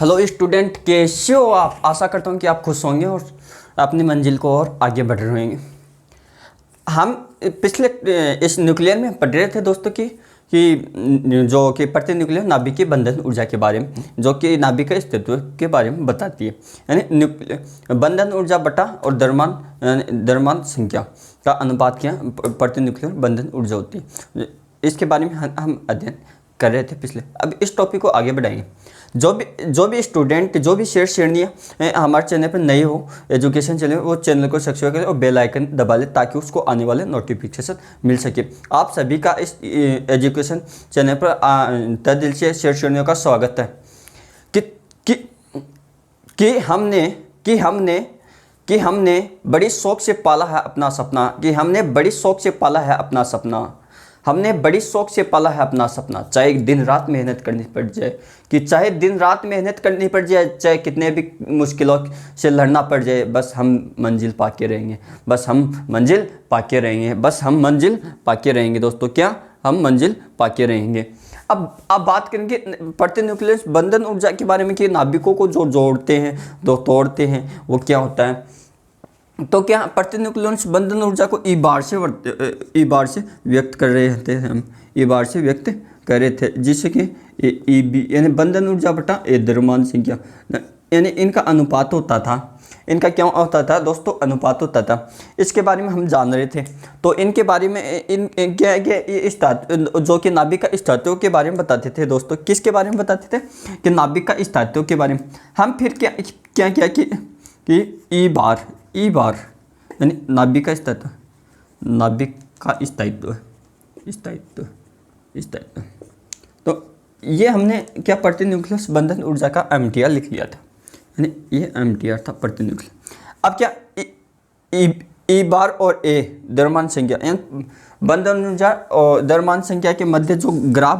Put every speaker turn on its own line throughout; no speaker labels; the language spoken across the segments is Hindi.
हेलो स्टूडेंट, कैसे हो आप? आशा करता हूँ कि आप खुश होंगे और अपनी मंजिल को और आगे बढ़ रहे होंगे। हम पिछले इस न्यूक्लियर में पढ़ रहे थे दोस्तों कि जो कि प्रति न्यूक्लियर नाभिकीय बंधन ऊर्जा के बारे में, जो कि नाभिक के अस्तित्व के बारे में बताती है। यानी बंधन ऊर्जा बटा और द्रव्यमान संख्या का अनुपात क्या प्रति न्यूक्लियर बंधन ऊर्जा होती है। इसके बारे में हम अध्ययन कर रहे थे पिछले। अब इस टॉपिक को आगे बढ़ाएंगे। जो भी स्टूडेंट, जो भी श्रेणियाँ हमारे चैनल पर नए हो, एजुकेशन चैनल, वो चैनल को सब्सक्राइब करें और बेल आइकन दबा लें ताकि उसको आने वाले नोटिफिकेशन मिल सके। आप सभी का इस एजुकेशन चैनल पर तहे दिल से श्रेणियों का स्वागत है। कि हमने बड़ी शौक से पाला है अपना सपना, हमने बड़ी शौक से पाला है अपना सपना, चाहे दिन रात मेहनत करनी पड़ जाए, चाहे कितने भी मुश्किलों से लड़ना पड़ जाए, बस हम मंजिल पाके रहेंगे दोस्तों। क्या हम मंजिल पाके रहेंगे। अब बात करेंगे प्रति न्यूक्लियर बंधन ऊर्जा के बारे में कि नाभिकों को जो जोड़ते हैं, जो तोड़ते हैं, वो क्या होता है। तो क्या प्रति न्यूक्लियर बंधन ऊर्जा को ई बार से व्यक्त कर रहे थे हम, जिससे कि ई बी यानी बंधन ऊर्जा बटा ए द्रव्यमान संख्या, यानी इनका अनुपात होता था। इनका क्या होता था दोस्तों? अनुपात होता था। इसके बारे में हम जान रहे थे। तो इनके बारे में इस जो कि नाभिक का स्थायित्व के बारे में बताते थे दोस्तों। किसके बारे में बताते थे? कि नाभिक का स्थायित्व के बारे में। हम फिर क्या कि ई बार यानी नाभिक का स्थायित्व। तो ये हमने क्या प्रति न्यूक्लियर बंधन ऊर्जा का एमटीआर लिख लिया था, यानी ये एमटीआर था प्रति न्यूक्लियर। अब क्या ई बार और ए द्रव्यमान संख्या, यानी बंधन ऊर्जा और द्रव्यमान संख्या के मध्य जो ग्राफ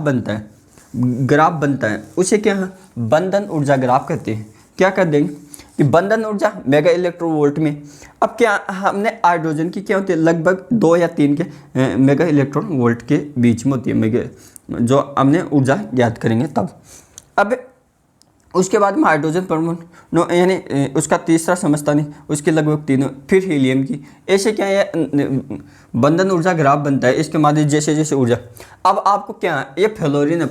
बनता है उसे क्या है? बंधन ऊर्जा ग्राफ कहते हैं। क्या कर देंगे कि बंधन ऊर्जा मेगा इलेक्ट्रॉन वोल्ट में। अब क्या हमने हाइड्रोजन की क्या होती है? लगभग 2 या 3 के मेगा इलेक्ट्रॉन वोल्ट के बीच में होती है मेगा, जो हमने ऊर्जा ज्ञात करेंगे तब। अब उसके बाद में हाइड्रोजन परमाणु यानी उसका तीसरा समस्थानिक, उसके लगभग 3, फिर हीलियम की। ऐसे क्या है बंधन ऊर्जा ग्राफ बनता है, इसके माध्यम जैसे जैसे ऊर्जा। अब आपको क्या है? ये फ्लोरीन है,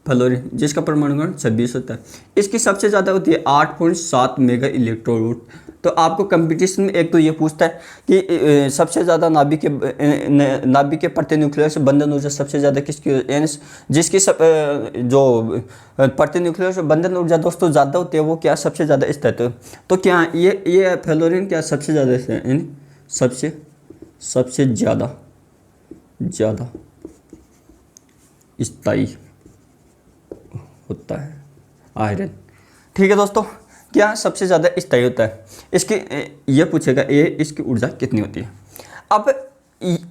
फ्लोरीन जिसका परमाणु 26 होता है। इसकी सबसे ज़्यादा होती है 8.7 मेगा इलेक्ट्रॉन वोल्ट। तो आपको कंपटीशन में एक तो ये पूछता है कि सबसे ज़्यादा नाभिक के प्रति न्यूक्लियर से बंधन ऊर्जा सबसे ज़्यादा किसकी, यानी जिसकी जो प्रति न्यूक्लियर से बंधन ऊर्जा दोस्तों ज़्यादा होती है, वो क्या सबसे ज़्यादा स्थित है। तो क्या ये फ्लोरीन क्या सबसे ज़्यादा, यानी सबसे ज़्यादा स्थायी होता है आयरन। ठीक है दोस्तों, क्या सबसे ज़्यादा स्थायी होता है। इसकी ये पूछेगा इसकी ऊर्जा कितनी होती है। अब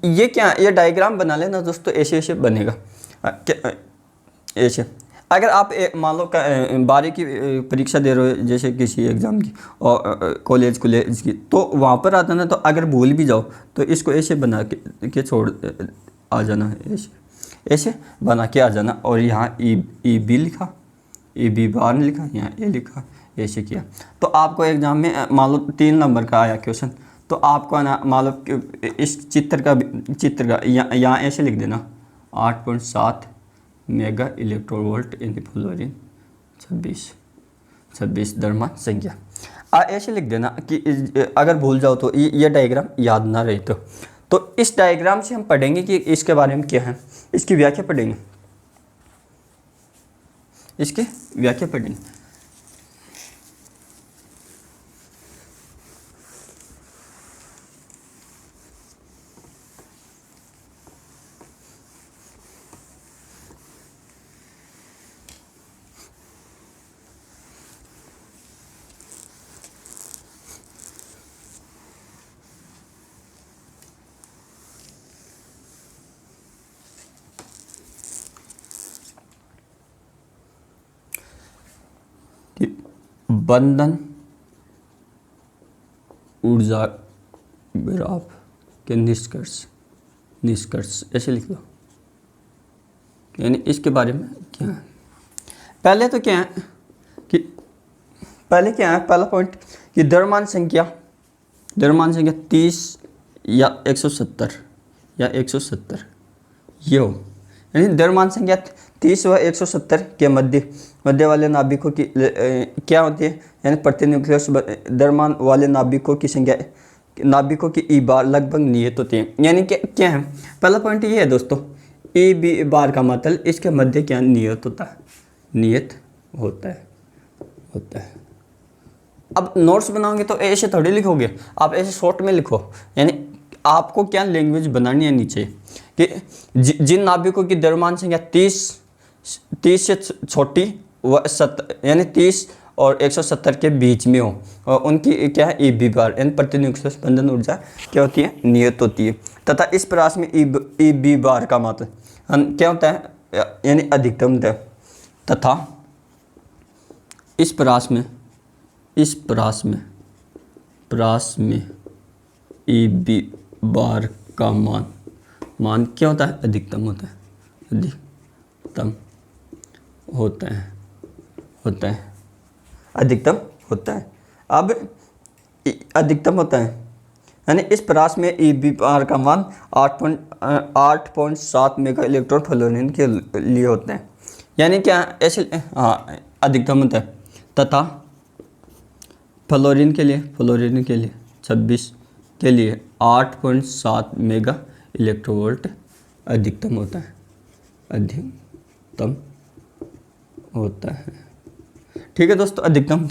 ये क्या, ये डायग्राम बना लेना दोस्तों, ऐसे बनेगा। ऐसे अगर आप मान लो 12 की परीक्षा दे रहे हो, जैसे किसी एग्ज़ाम की और कॉलेज की, तो वहाँ पर आता ना, तो अगर भूल भी जाओ तो इसको ऐसे बना के छोड़ आ जाना है, ऐसे बना के आ जाना। और यहाँ ई बी लिखा, ई बी बार लिखा, यहाँ ए लिखा, ऐसे किया। तो आपको एग्जाम में मान लो 3 नंबर का आया क्वेश्चन, तो आपको ना मान लो इस चित्र का यहाँ ऐसे लिख देना 8.7 मेगा इलेक्ट्रॉन वोल्ट इन फ्लोरीन 26 द्रव्यमान संख्या। ऐसे लिख देना कि अगर भूल जाओ तो ये डायग्राम याद ना रहे तो इस डायग्राम से हम पढ़ेंगे कि इसके बारे में क्या है, इसकी व्याख्या पढ़ेंगे। बंधन ऊर्जा ग्राफ के निष्कर्ष ऐसे लिख लो, यानी इसके बारे में क्या है। पहले तो क्या है कि पहले क्या है, पहला पॉइंट कि द्रव्यमान संख्या 30 या 170 या 170 ये हो, यानी द्रव्यमान संख्या 30 व 170 के मध्य वाले नाभिकों की क्या होती है, यानी प्रति न्यूक्लियस द्रव्यमान वाले नाभिकों की संख्या, नाभिकों की ई बार लगभग नियत होती है। यानी क्या है, पहला पॉइंट ये है दोस्तों, ई बी बार का मतलब इसके मध्य क्या नियत होता है, नियत होता है। अब नोट्स बनाओगे तो ऐसे थोड़ी लिखोगे, आप ऐसे शॉर्ट में लिखो, यानी आपको क्या लैंग्वेज बनानी है नीचे कि जिन नाभिकों की द्रव्यमान संख्या 30 से छोटी व 70, यानी 30 और 170 के बीच में हो, और उनकी क्या है ई बी बार, यानी प्रति न्यूक्लियस बंधन ऊर्जा क्या होती है, नियत होती है। तथा इस परास में ई बी बार का मतलब क्या होता है, यानी अधिकतम होता है। तथा इस परास में ई बी बार का मान क्या होता है, अधिकतम होता है, अधिकतम होता है। अब अधिकतम होता है, यानी इस परास में ई बी बार का मान 8.7 मेगा इलेक्ट्रॉन फ्लोरीन के लिए होते हैं, यानी क्या ऐसे अधिकतम होता है। तथा फ्लोरीन के लिए 26 के लिए 8.7 मेगा इलेक्ट्रोवोल्ट अधिकतम होता है। ठीक है दोस्तों, अधिकतम।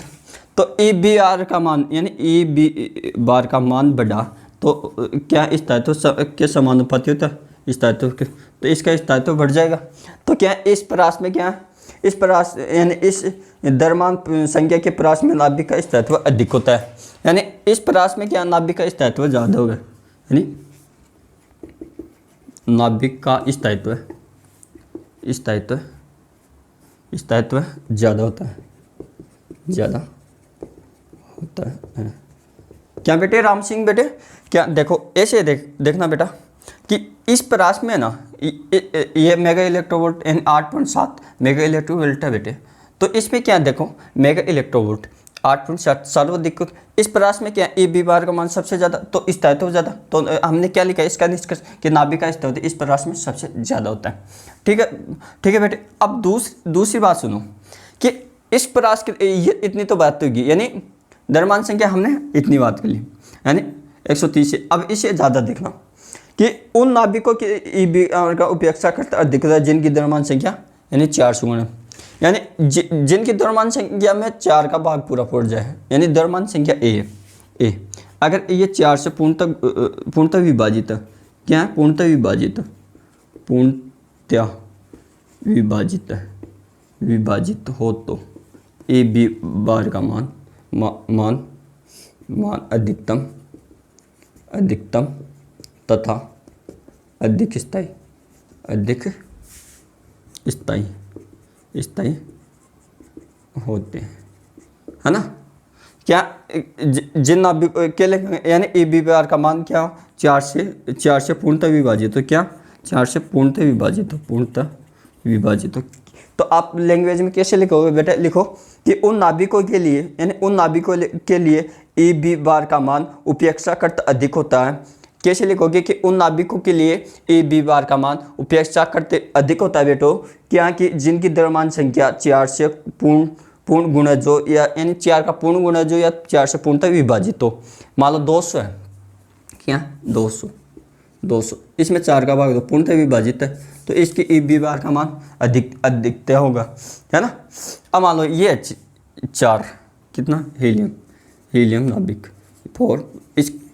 तो ई बी आर का मान, यानी ई बी बार का मान बढ़ा तो क्या स्थायित्व के समानुपाती होता है स्थायित्व के, तो इसका स्थायित्व बढ़ जाएगा। तो क्या इस परास में क्या, इस परास यानी इस द्रव्यमान संख्या के परास में नाभिक का स्थायित्व अधिक होता है, यानी इस परास में क्या नाभिक का स्थायित्व ज़्यादा होगा, यानी नाभिक का स्थायित्व ज़्यादा होता है। क्या बेटे राम सिंह बेटे, क्या देखो ऐसे देखना बेटा कि इस परास में ना ये मेगा इलेक्ट्रोवोल्ट यानी 8.7 मेगा इलेक्ट्रोवोल्ट है बेटे, तो इसमें क्या देखो मेगा इलेक्ट्रोवोल्ट 8.7 सर्वाधिक। इस परास में क्या ई बी बार का मान सबसे ज़्यादा, तो स्थायित्व ज़्यादा, तो हमने क्या लिखा इसका निष्कर्ष कि नाभिक का स्थायित्व इस परास में सबसे ज़्यादा होता है। ठीक है बेटे। अब दूसरी बात सुनो कि इस परास के ये इतनी तो बात होगी, यानी द्रव्यमान संख्या हमने इतनी बात कर ली, यानी 130 से। अब इसे ज़्यादा देखना कि उन नाभिकों की ई बी का उपेक्षा करता अधिक होता है जिनकी द्रव्यमान संख्या यानी 4 से गुणा, यानी जिनकी द्रव्यमान संख्या में 4 का भाग पूरा पड़ जाए, यानी द्रव्यमान संख्या ए अगर ये 4 से पूर्णतः विभाजित, क्या है पूर्णतः विभाजित हो तो ए बी बार का मान अधिकतम तथा अधिक स्थायी होते हैं, है ना। क्या जिन नाभिक के लिए यानी ए बी बार का मान क्या 4 से पूर्णतः विभाजित हो, क्या 4 से पूर्णतः विभाजित हो। तो आप लैंग्वेज में कैसे लिखोगे बेटा, लिखो कि उन नाभिकों के लिए, यानी उन नाभिकों के लिए ई बी बार का मान उपेक्षाकृत अधिक होता है। कैसे लिखोगे कि उन नाभिकों के लिए ई बी बार का मान उपेक्षाकृत अधिक होता है बेटो, क्या कि जिनकी द्रव्यमान संख्या 4 से पूर्ण गुणज हो, या यानी 4 का पूर्ण गुणज हो या 4 से पूर्णतः विभाजित हो। मान लो 200 है, क्या 200 इसमें 4 का भाग दो पूर्णतः विभाजित है, तो इसकी ई बी बार का मान अधिकतः होगा, है ना। अब मान लो ये 4 कितना हीलियम नाभिक 4,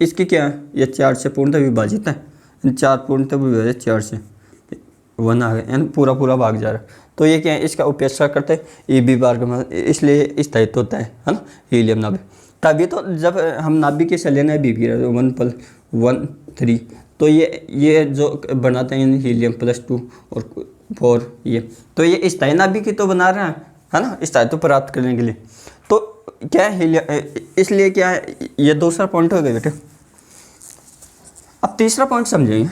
इसकी क्या है, ये 4 से पूर्णतः विभाजित है, 4 पूर्णतः विभाजित 4 से 1 आ गया, यानी पूरा भाग जा रहा है। तो ये क्या है, इसका उपेक्षा करते ई बी बार का मान, इसलिए स्थायित्व होता है ना हीलियम नाभिक। तभी तो जब हम नाभिक के सेलेन है बीपी 1+1 तो ये जो बनाते हैं हीलियम +2 और 4, ये तो ये स्थायी नाभिक ही तो बना रहे हैं, है ना, स्थायित्व प्राप्त करने के लिए। तो क्या है हीलियम, इसलिए क्या है, ये दूसरा पॉइंट हो गया बेटे। अब तीसरा पॉइंट समझेंगे।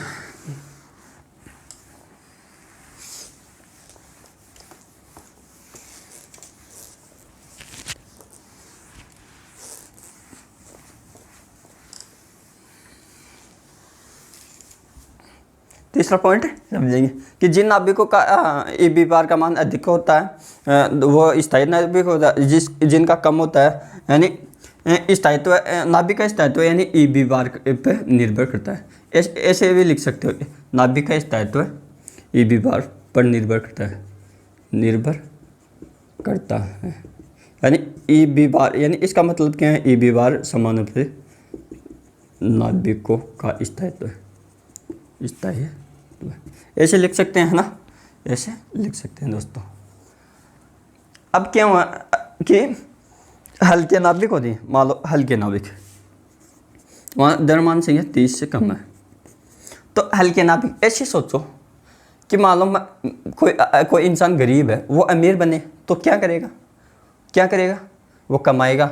तीसरा पॉइंट समझेंगे कि जिन नाभिकों का ई बी बार का मान अधिक होता है वो स्थायी नाभिक होता है, जिनका कम होता है यानी स्थायित्व, नाभिक का स्थायित्व यानी ई बी बार पे निर्भर करता है। ऐसे भी लिख सकते हो, नाभिक का स्थायित्व ई बी बार पर निर्भर करता है, निर्भर करता है। यानी ई बी बार, यानी इसका मतलब क्या है, ई बी बार समान रूप से नाभिकों का स्थायित्व है, स्थायित्व। ऐसे लिख सकते हैं ना, ऐसे लिख सकते हैं दोस्तों। अब क्या हुआ कि हल्के नाभिक होती है, मान लो हल्के नाभिक, वहाँ द्रव्यमान संख्या 30 से कम है। तो हल्के नाभिक, ऐसे सोचो कि मान लो कोई इंसान गरीब है, वो अमीर बने तो क्या करेगा, क्या करेगा, वो कमाएगा,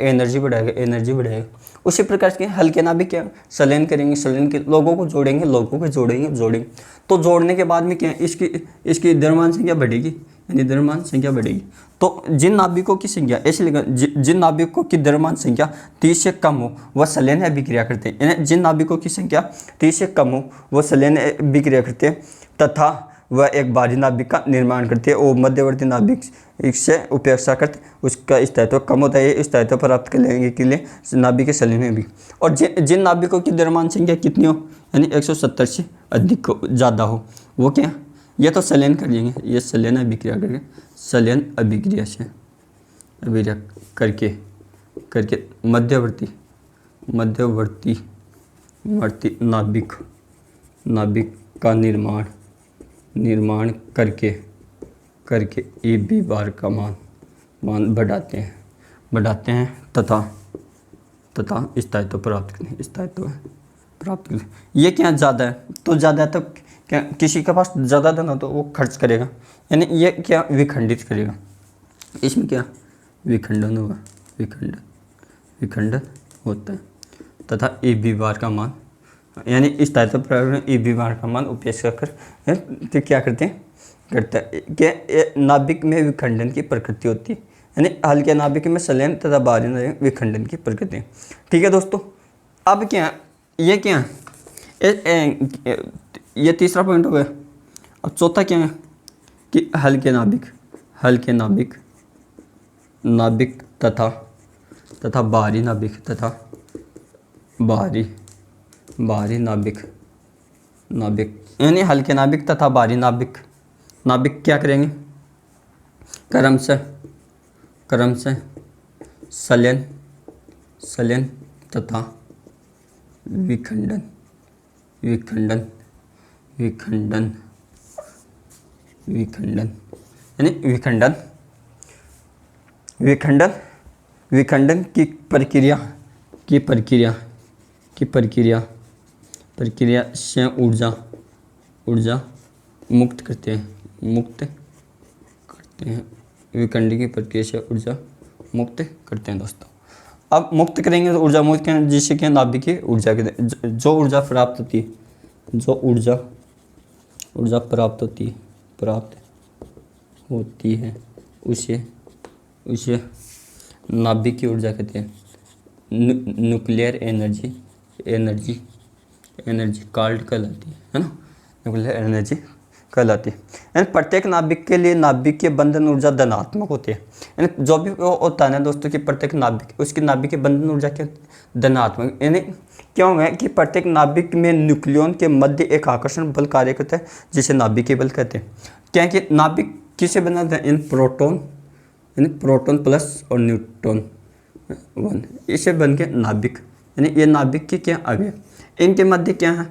एनर्जी बढ़ाएगा। उसी प्रकार के हल्के नाभिक क्या संलयन करेंगे, संलयन के लोगों को जोड़ेंगे। तो जोड़ने के बाद में क्या इसकी द्रव्यमान संख्या बढ़ेगी, यानी द्रव्यमान संख्या बढ़ेगी। तो जिन नाभिकों की संख्या, ऐसे लिखा, जिन नाभिकों की द्रव्यमान संख्या 30 से कम हो वह संलयन अभिक्रिया करते हैं। यानी जिन नाभिकों की संख्या 30 से कम हो वह संलयन अभिक्रिया करते हैं तथा वह एक बाहरी नाभिक का निर्माण करती है और मध्यवर्ती नाभिक से उपेक्षा करते, उसका स्थायित्व कम होता है। स्थायित्व प्राप्त करने के लिए नाभिक के संलयन में भी, और जिन नाभिकों की द्रव्यमान संख्या कितनी हो, यानी 170 से अधिक हो, ज़्यादा हो, वो क्या, ये तो संलयन कर लेंगे, ये संलयन अभिक्रिया करके, संलयन अभिक्रिया से अभिक्रिया करके मध्यवर्ती नाभिक का निर्माण करके ई बी बार का मान बढ़ाते हैं तथा स्थायित्व प्राप्त करें। ये क्या ज़्यादा है, तो ज़्यादा है तो क्या, किसी के पास ज़्यादा धन हो तो वो खर्च करेगा, यानी ये क्या विखंडित करेगा, इसमें क्या विखंडन होगा, विखंडन होता है तथा ई बी बार का मान, यानी स्थायित्व प्राप्त ई बी बार का मान उपेक्षा कर तो क्या करता है कि नाभिक में विखंडन की प्रकृति होती है, यानी हल्के नाभिक में संलयन तथा बाहरी नाभिक विखंडन की प्रकृति। ठीक है दोस्तों, अब क्या, ये क्या ये तीसरा पॉइंट हो गया। अब चौथा क्या है कि हल्के नाभिक तथा बाहरी नाभिक यानी हल्के नाभिक तथा बाहरी नाभिक क्या करेंगे, क्रमशः संलयन तथा विखंडन यानी विखंडन की प्रक्रिया से ऊर्जा मुक्त करते हैं, विखंडन की प्रक्रिया से ऊर्जा मुक्त करते हैं दोस्तों। अब मुक्त करेंगे तो ऊर्जा मुक्त करेंगे, जिससे क्या नाभिक की ऊर्जा के जो ऊर्जा प्राप्त होती है उसे नाभिक की ऊर्जा कहते हैं, न्यूक्लियर एनर्जी कॉल्ड कहलाती है ना, न्यूक्लियर एनर्जी कहलाती है। यानी प्रत्येक नाभिक के लिए नाभिक के बंधन ऊर्जा धनात्मक होती है, यानी जो भी वो होता है ना दोस्तों कि प्रत्येक नाभिक, उसकी नाभिक की बंधन ऊर्जा क्या धनात्मक, यानी क्यों है कि प्रत्येक नाभिक में न्यूक्लियन के मध्य एक आकर्षण बल कार्य करता है जिसे नाभिकीय बल कहते हैं। क्या कि नाभिक किससे बना था, इन प्रोटॉन प्लस और न्यूट्रॉन 1, इससे बन के नाभिक, यानी ये नाभिक के क्या अवयव, इनके मध्य क्या है,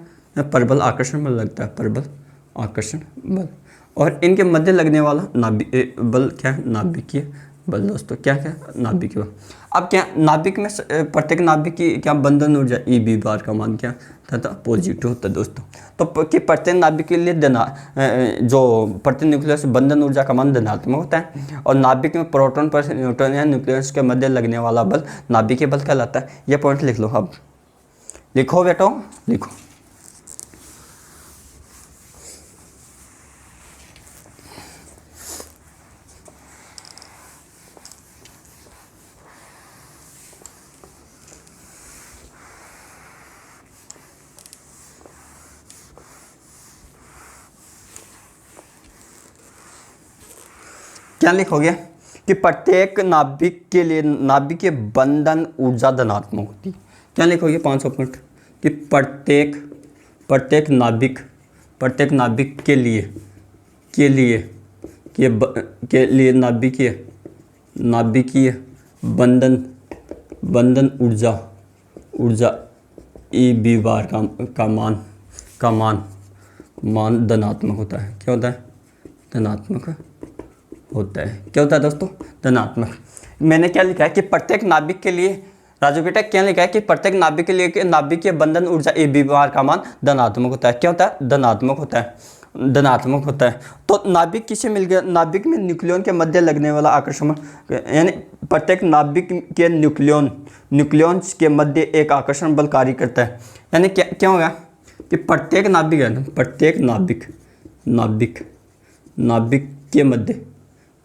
परबल आकर्षण बल लगता है, परबल आकर्षण बल, और इनके मध्य लगने वाला नाभिक बल क्या है, नाभिकीय बल दोस्तों, क्या नाभिकीय बल। अब क्या नाभिक में प्रत्येक नाभिक की क्या बंधन ऊर्जा ई बी बार का मान क्या था, पॉजिटिव होता है दोस्तों। तो कि प्रत्येक नाभिक के लिए जो प्रत्येक न्यूक्लियस बंधन ऊर्जा का मान धनात्मक होता है, और नाभिक में प्रोटॉन पर न्यूट्रॉन या न्यूक्लियस के मध्य लगने वाला बल नाभिकीय बल कहलाता है। यह पॉइंट लिख लो, अब लिखो बेटो, लिखो। क्या लिखोगे कि प्रत्येक नाभिक के लिए नाभिकीय बंधन ऊर्जा धनात्मक होती है। क्या लिखोगे 500 पॉइंट कि प्रत्येक नाभिक के लिए नाभिकीय बंधन ऊर्जा ई बी बार का मान धनात्मक होता है। क्या होता है? धनात्मक होता है। क्या होता है दोस्तों? धनात्मक। मैंने क्या लिखा है कि प्रत्येक नाभिक के लिए, राजू बेटा क्या लिखा है कि प्रत्येक नाभिक के लिए नाभिकीय बंधन ऊर्जा ए बी बार का मान धनात्मक होता है। क्या होता है? धनात्मक होता है। तो नाभिक किसे मिल गया? नाभिक में न्यूक्लियन के मध्य लगने वाला आकर्षण, यानी प्रत्येक नाभिक के न्यूक्लियंस के मध्य एक आकर्षण बल कार्य करता है। यानी क्या होगा कि प्रत्येक नाभिक है ना, प्रत्येक नाभिक के मध्य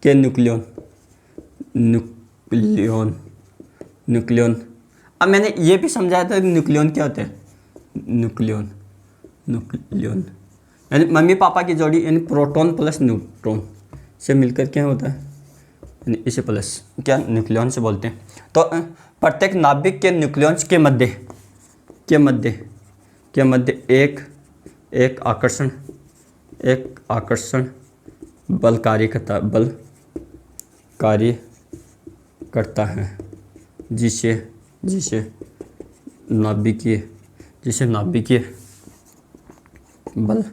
के न्यूक्लियन। अब मैंने ये भी समझाया था कि न्यूक्लियन क्या होते हैं। न्यूक्लियन यानी मम्मी पापा की जोड़ी, यानी प्रोटॉन प्लस न्यूट्रॉन से मिलकर क्या होता है, यानी इसे प्लस क्या न्यूक्लियन से बोलते हैं। तो प्रत्येक नाभिक के न्यूक्लियंस के मध्य एक आकर्षण बल कार्य करता है, जिसे नाभिकीय बल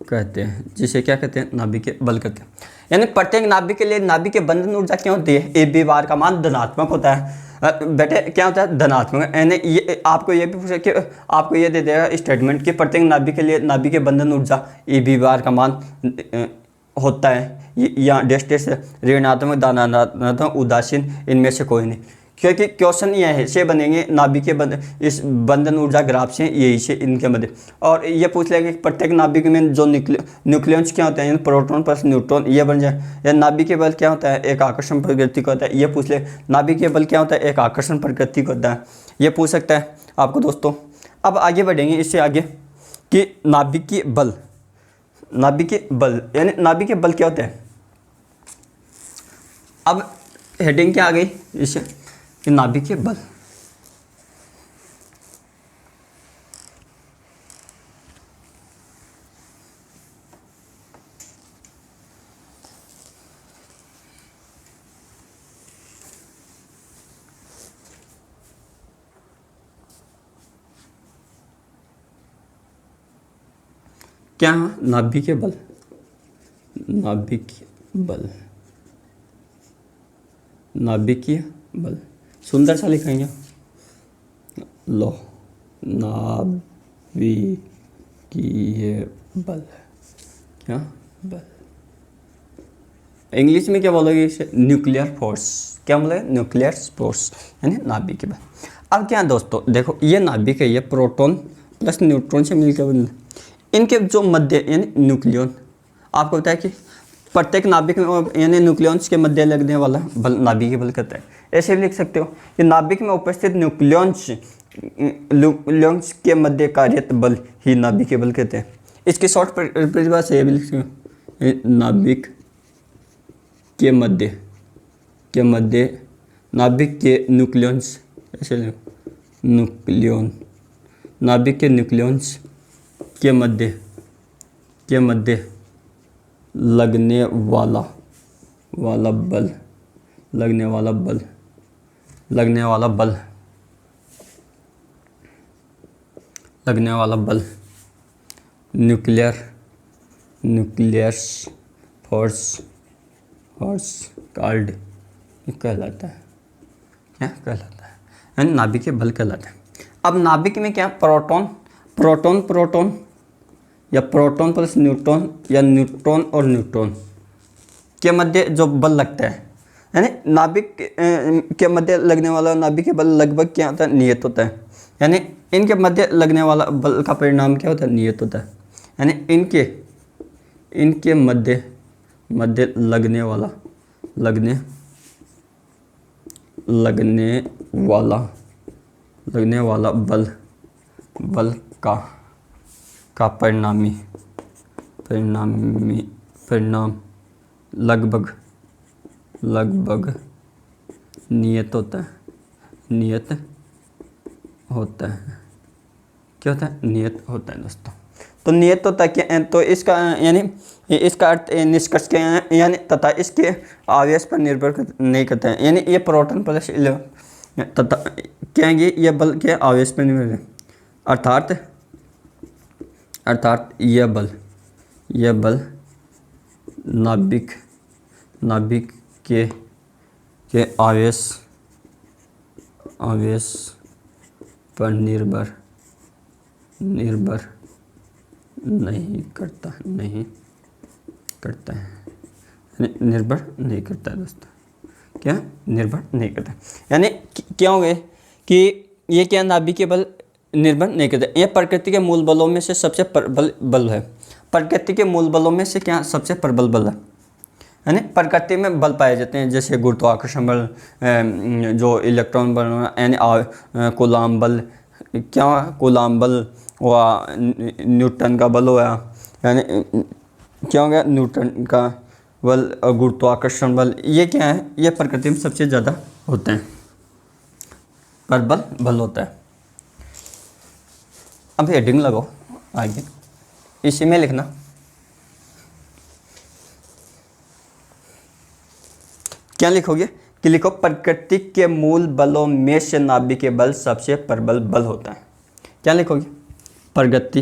कहते हैं। जिसे क्या कहते हैं? नाभिकीय बल कहते हैं। यानी प्रत्येक नाभिक के लिए नाभिकीय बंधन ऊर्जा क्या होती है? ए बी बार का मान धनात्मक होता है। बेटे क्या होता है? धनात्मक। यानी ये आपको ये भी पूछा कि आपको ये दे देगा स्टेटमेंट कि प्रत्येक नाभिक के लिए नाभिकीय बंधन ऊर्जा ए बी बार का मान होता है, या डैश ऋणात्मक, धनात्मक, उदासीन, इनमें से कोई नहीं। क्योंकि क्वेश्चन ये है से बनेंगे नाभिकीय इस बंधन ऊर्जा ग्राफ से, यही से इनके मध्य। और ये पूछ लेंगे कि प्रत्येक नाभिक में जो न्यूक्लियंस क्या होते हैं, प्रोटॉन प्लस न्यूट्रॉन, ये बन जाए। या नाभिकीय बल क्या होता है? एक आकर्षण प्रकृति का होता है। ये पूछ ले नाभिकीय बल क्या होता है? एक आकर्षण प्रकृति का होता है। ये पूछ सकता है आपको दोस्तों। अब आगे बढ़ेंगे इससे आगे कि नाभिकीय बल यानी नाभिकीय बल क्या होता है। अब हेडिंग क्या आ गई इससे कि नाभिकीय बल। क्या है? नाभिकीय बल सुंदर सा लिखेंगे लो, नाभिकीय बल। क्या बल? इंग्लिश में क्या बोलोगे इसे? Nuclear force. क्या बोलोगे? न्यूक्लियर फोर्स यानी नाभिकीय बल। अब क्या दोस्तों देखो, ये नाभिक है, ये प्रोटॉन प्लस न्यूट्रॉन से मिलकर बन, इनके जो मध्य यानी न्यूक्लियन, आपको बताया कि प्रत्येक नाभिक में यानी न्यूक्लियंस के मध्य लगने वाला बल नाभिकीय बल कहता है। ऐसे भी लिख सकते हो कि नाभिक में उपस्थित न्यूक्लियंस के मध्य कार्यरत बल ही नाभिकीय बल कहते हैं। इसकी शॉर्ट परिभाषा ये भी लिख सकते हो, नाभिक के मध्य नाभिक के न्यूक्लियंस, ऐसे नाभिक के न्यूक्लियंस के मध्य लगने वाला बल न्यूक्लियर फोर्स कॉल्ड कहलाता है। क्या कहलाता है? यानी नाभिकीय बल कहलाता है। अब नाभिक में क्या प्रोटॉन या प्रोटॉन प्लस न्यूट्रॉन या न्यूट्रॉन और न्यूट्रॉन के मध्य जो बल लगता है, यानी नाभिक के मध्य लगने वाला नाभिकीय बल लगभग क्या होता है? नियत होता है। यानी इनके मध्य लगने वाला बल का परिणाम क्या होता है? नियत होता है। यानी इनके मध्य लगने वाला बल का परिणाम लगभग लगभग नियत होता है, नियत होता है, क्या होता है, नियत होता है दोस्तों। तो नियत होता है क्या, तो इसका यानी इसका अर्थ निष्कर्ष क्या है, यानी तथा इसके आवेश पर निर्भर नहीं करता है, यानी ये प्रोटॉन प्लस इलेक्ट्रॉन तथा कहेंगे ये बल के आवेश पर निर्भर है, अर्थात यह बल नाभिक के आवेश पर निर्भर नहीं करता है, निर्भर नहीं करता है दोस्तों, क्या निर्भर नहीं करता, यानी क्या हो गए कि ये क्या नाभिक के बल निर्भर नहीं करते, ये प्रकृति के मूल बलों में से सबसे प्रबल बल है, प्रकृति के मूल बलों में से क्या सबसे प्रबल बल है, यानी प्रकृति में बल पाए जाते हैं, जैसे गुरुत्वाकर्षण बल, जो इलेक्ट्रॉन बल, यानी कूलाम बल, क्या कूलाम बल हुआ, न्यूटन का बल हुआ, यानी क्या हो गया न्यूटन का बल और गुरुत्वाकर्षण बल, ये क्या है, ये प्रकृति में सबसे ज़्यादा होते हैं, प्रबल बल होता है। अब हेडिंग लगाओ आगे, इसी में लिखना क्या लिखोगे कि लिखो प्रकृति के मूल बलों में से नाभिक के बल सबसे प्रबल बल होता है। क्या लिखोगे, प्रकृति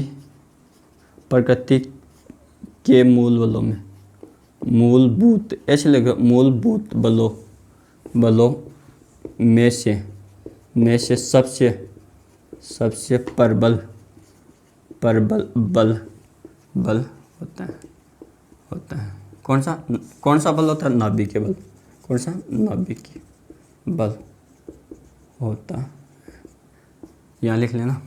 के मूल बलों में, मूलभूत ऐसे लिखो, मूलभूत बलों में से सबसे प्रबल बल होता है। कौन सा बल होता है, नाभिक के बल, कौन सा नाभिक बल होता है, यहाँ लिख लेना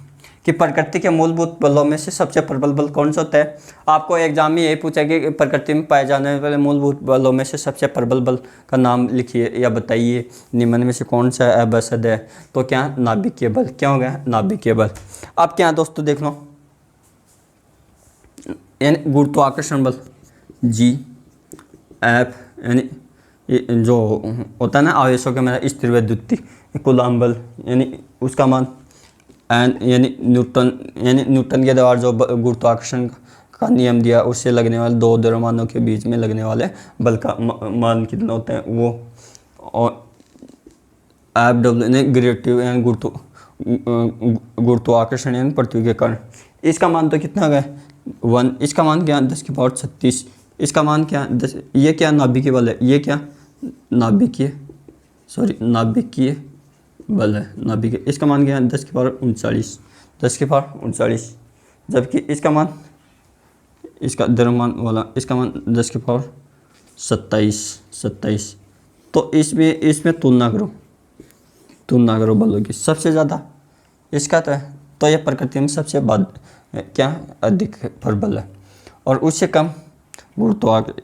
कि प्रकृति के मूलभूत बलों में से सबसे प्रबल बल कौन सा होता है। आपको एग्जाम में यही पूछा कि प्रकृति में पाए जाने वाले मूलभूत बलों में से सबसे प्रबल बल का नाम लिखिए या बताइए, निम्न में से कौन सा अवसद है, तो क्या नाभिक के बल, क्या हो गया नाभिक के बल। अब क्या दोस्तों देख लो, यानी गुरुत्वाकर्षण बल जी एफ, यानी जो होता है ना आवेशों के मेरा स्थिर वैद्युतिक कूलाम बल, यानी उसका मान एन, यानी न्यूटन के द्वारा जो गुरुत्वाकर्षण का नियम दिया उससे लगने वाले दो द्रव्यमानों के बीच में लगने वाले बल का मान कितना होता है वो, और एफ डब्ल्यू यानी ग्रेविटी यानी गुरुत्वाकर्षण यानी पृथ्वी के कारण, इसका मान तो कितना गया 1, इसका मान क्या 10⁻36, इसका मान क्या 10, ये क्या नाभिकीय बल है, ये क्या नाभिकीय बल है, नाभिकीय, इसका मान क्या है 10⁻39, जबकि इसका मान, इसका द्रव्यमान वाला इसका मान 10⁻27। तो इसमें तुलना करो बलों की, सबसे ज़्यादा इसका तो यह प्रकृति में सबसे क्या अधिक प्रबल है, और उससे कम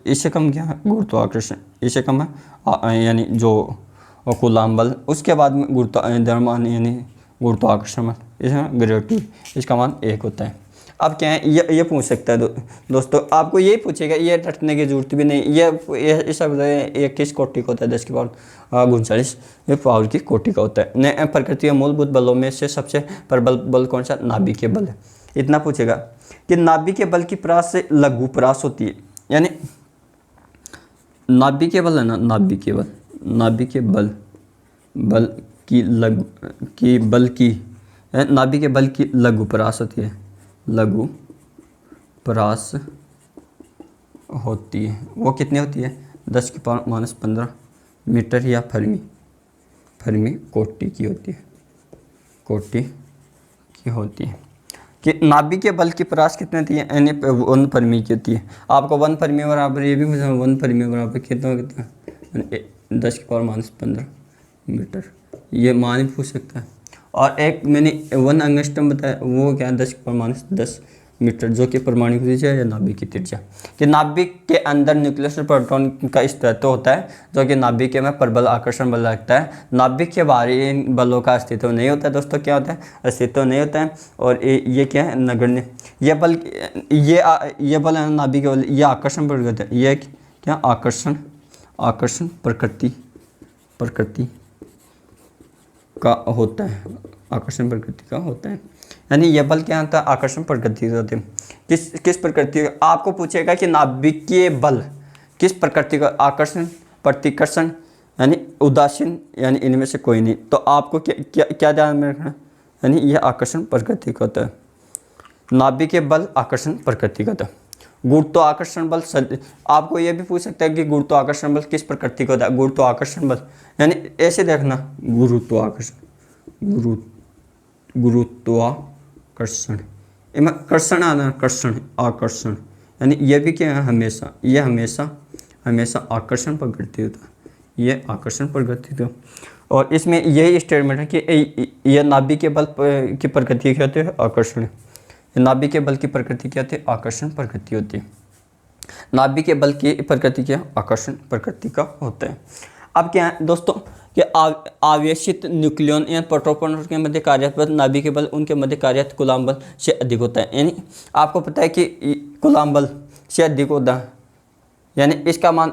इससे कम क्या है गुरुत्वाकर्षण, इससे कम है यानी जो कूलाम बल, उसके बाद में द्रव्यमान यानी गुरुत्वाकर्षण बल, इसमें ग्रेविटी, इसका मान 1 होता है। अब क्या है ये पूछ सकता है दोस्तों, आपको यही पूछेगा, ये रटने की जरूरत भी नहीं, ये सब ये किस कोटि का होता है 10⁻39 ये पावर की कोटि का होता है। नए प्रकृति के मूलभूत बलों में से सबसे प्रबल बल कौन सा, नाभिकीय बल है। इतना पूछेगा कि नाभिकीय बल की परास से लघु परास होती है, यानी नाभिकीय बल है ना, नाभिकीय बल नाभिकीय बल की लघु परास होती है, लघु परास होती है, वो कितनी होती है 10⁻⁻15 मीटर या फर्मी कोटि की होती है कि नाभिकीय बल की परास कितनी होती है, यानी 1 फर्मी की होती है। आपको 1 फर्मी बराबर ये भी पूछा, 1 फर्मी बराबर कितना 10⁻15 मीटर, ये मान भी पूछ सकता है। और एक मैंने 1 एंगस्ट्रॉम बताया, वो क्या है 10⁻10 मीटर, जो कि परमाणु त्रिज्या या नाभिक की त्रिज्या। कि नाभिक के अंदर न्यूक्लियस और प्रोटॉन का अस्तित्व होता है, जो कि नाभिक में प्रबल आकर्षण बल लगता है। नाभिक के बाहरी इन बलों का अस्तित्व नहीं होता है दोस्तों, क्या होता है अस्तित्व नहीं होता है। और ये क्या है नगण्य, ये बल ये बल है नाभिक के बल, ये आकर्षण बल होता है, ये क्या आकर्षण प्रकृति प्रकृति का होता है, आकर्षण प्रकृति का होता है। यानी यह बल क्या होता है, आकर्षण प्रकृति से होते हैं। किस प्रकृति का, आपको पूछेगा कि नाभिकीय बल किस प्रकृति का, आकर्षण, प्रतिकर्षण यानी उदासीन, यानी इनमें से कोई नहीं। तो आपको क्या ध्यान में रखना, यानी यह आकर्षण प्रकृति का होता है। नाभिकीय बल आकर्षण प्रकृति का होता है। गुरुत्वाकर्षण बल, आपको यह भी पूछ सकता है कि गुरुत्वाकर्षण बल किस प्रकृति का होता है। गुरुत्वाकर्षण बल यानी ऐसे देखना, गुरुत्वाकर्षण इनमें कर्षण आना, कर्षण आकर्षण, यानी यह भी क्या है, हमेशा, यह हमेशा आकर्षण प्रकृति होता है, यह आकर्षण प्रकृति होता है। और इसमें यही स्टेटमेंट है कि यह नाभिकीय बल की प्रकृति क्या होती है, आकर्षण। नाभिकीय बल की प्रकृति क्या होती है, आकर्षण प्रकृति होती है। नाभिकीय बल की प्रकृति क्या, आकर्षण प्रकृति का होता है। अब क्या है दोस्तों कि आवेशित न्यूक्लियन या प्रोटॉन के मध्य कार्यरत बल नाभिकीय बल उनके मध्य कार्यरत कूलॉम बल से अधिक होता है। यानी आपको पता है कि कूलॉम बल से अधिक होता है, यानी इसका मान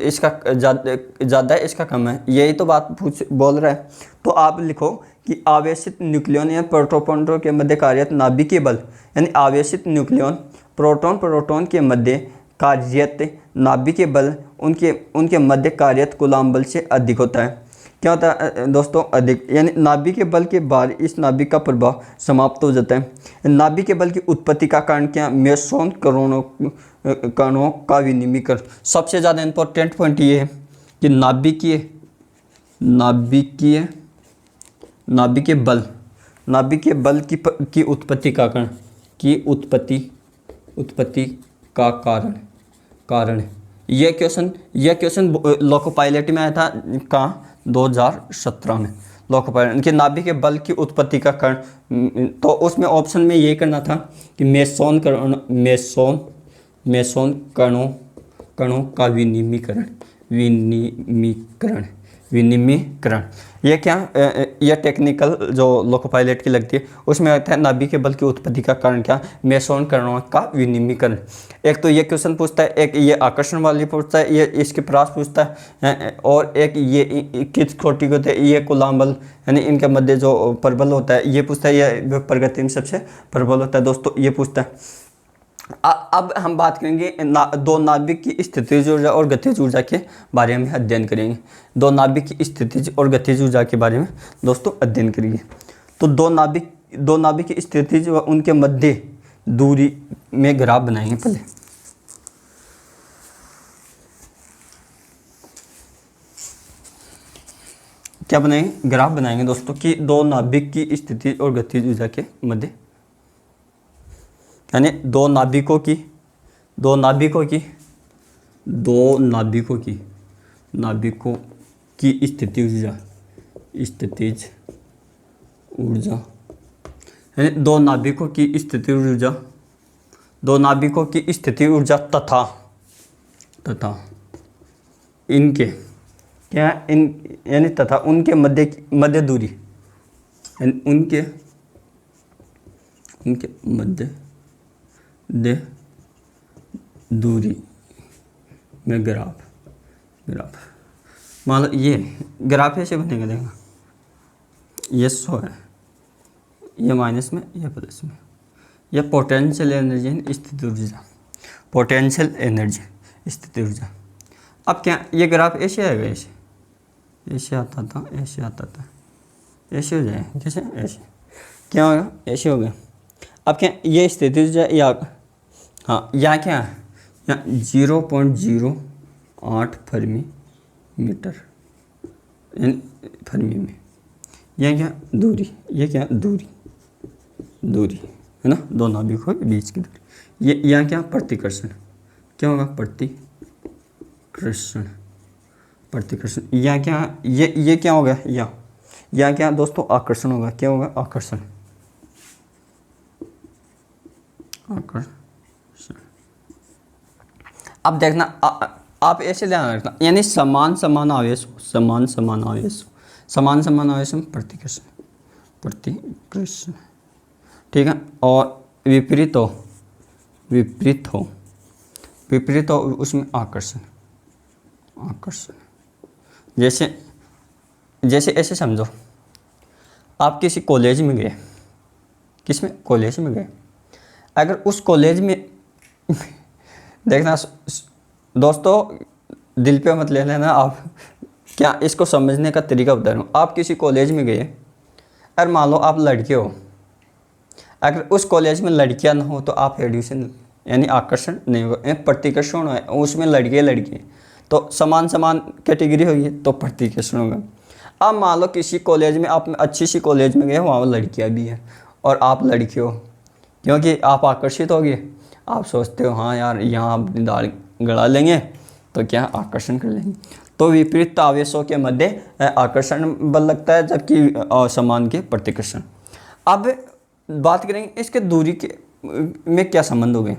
इसका ज़्यादा है, इसका कम है, यही तो बात बोल रहा है। तो आप लिखो कि आवेशित न्यूक्लियन या प्रोटॉन के मध्य कार्यरत नाभिकीय बल, यानी आवेशित न्यूक्लियन प्रोटॉन के मध्य कार्यरत नाभिकीय बल उनके मध्य कार्यरत कूलॉम बल से अधिक होता है। क्या होता है दोस्तों, अधिक, यानी नाभिकीय बल के बाद इस नाभिक का प्रभाव समाप्त हो जाता है। नाभिकीय बल की उत्पत्ति का कारण क्या, मेसोन कणों का विनिमयीकरण। सबसे ज़्यादा इंपॉर्टेंट पॉइंट ये है कि नाभिकीय बल की उत्पत्ति का कारण, उत्पत्ति का कारण यह क्वेश्चन लोको पायलट में आया था, कहाँ, 2017 में लोको पायलट कि नाभिकीय बल की उत्पत्ति का कारण। तो उसमें ऑप्शन में ये करना था कि मेसोन कणों का विनिमयीकरण। ये क्या, यह टेक्निकल जो लोको पायलट की लगती है उसमें आता है नाभिकीय बल की उत्पत्ति का कारण क्या, मेसोन कणों का विनिमयीकरण। एक तो ये क्वेश्चन पूछता है, एक ये आकर्षण वाली पूछता है, ये इसके प्रास पूछता है, और एक ये किस कोटि को होता है, ये कूलॉम बल, यानी इनके मध्य जो प्रबल होता है ये पूछता है, ये प्रगति में सबसे प्रबल होता है दोस्तों, ये पूछता है। अब हम बात करेंगे दो नाभिक की स्थितिज ऊर्जा और गतिज ऊर्जा के बारे में अध्ययन करेंगे। दो नाभिक की स्थितिज और गतिज ऊर्जा के बारे में दोस्तों अध्ययन करेंगे। तो दो नाभिक की स्थितिज व उनके मध्य दूरी में ग्राफ बनाएंगे। पहले क्या बनाएंगे, ग्राफ बनाएंगे दोस्तों कि दो नाभिक की स्थिति और गतिज ऊर्जा के मध्य, यानी दो नाभिकों की स्थितिज ऊर्जा, यानी दो नाभिकों की स्थिति ऊर्जा तथा इनके क्या, यानी तथा उनके मध्य दूरी, यानी उनके मध्य दूरी में ग्राफ। मान लो ये ग्राफ ऐसे बनेगा, देखना ये 100 है, ये माइनस में, ये प्लस में, ये पोटेंशियल एनर्जी स्थिति ऊर्जा। अब क्या ये ग्राफ ऐसे आएगा, ऐसे आता था, ऐसे हो जाएगा, कैसे, ऐसे क्या होगा, ऐसे हो गया। अब क्या ये स्थिति ऊर्जा या, हाँ यहाँ क्या है, यहाँ 0.08 फर्मी मीटर, फर्मी में, यह क्या दूरी, ये क्या दूरी है ना, दो नाभिकों के बीच की दूरी। ये यहाँ क्या, प्रतिकर्षण, क्या होगा, प्रतिकर्षण। यहाँ क्या, ये क्या होगा, यहाँ क्या दोस्तों, आकर्षण होगा, क्या होगा, आकर्षण। अब देखना आप ऐसे ध्यान रखना, यानी समान आवेश में प्रतिकर्षण, ठीक है, और विपरीत हो उसमें आकर्षण, आकर्षण। जैसे जैसे ऐसे समझो, आप किसी कॉलेज में गए, किसमें, कॉलेज में गए, अगर उस कॉलेज में देखना दोस्तों, दिल पे मत ले लेना आप, क्या इसको समझने का तरीका बता रहा हूँ। आप किसी कॉलेज में गए और मान लो आप लड़के हो, अगर उस कॉलेज में लड़कियां ना हो तो आप एड्यूशन यानी आकर्षण नहीं होगा, प्रतिकर्षण है, उसमें लड़के लड़के तो समान समान कैटेगरी होगी तो प्रतिकर्षण होगा। अब मान लो किसी कॉलेज में, आप अच्छी सी कॉलेज में गए, वहाँ लड़कियाँ भी हैं और आप लड़के हो, क्योंकि आप आकर्षित हो गए, आप सोचते हो हाँ यार यहाँ अपनी दाढ़ गड़ा लेंगे तो क्या आकर्षण कर लेंगे, तो विपरीत आवेशों के मध्य आकर्षण बल लगता है, जबकि समान के प्रतिकर्षण। अब बात करेंगे इसके दूरी के में क्या संबंध हो गए।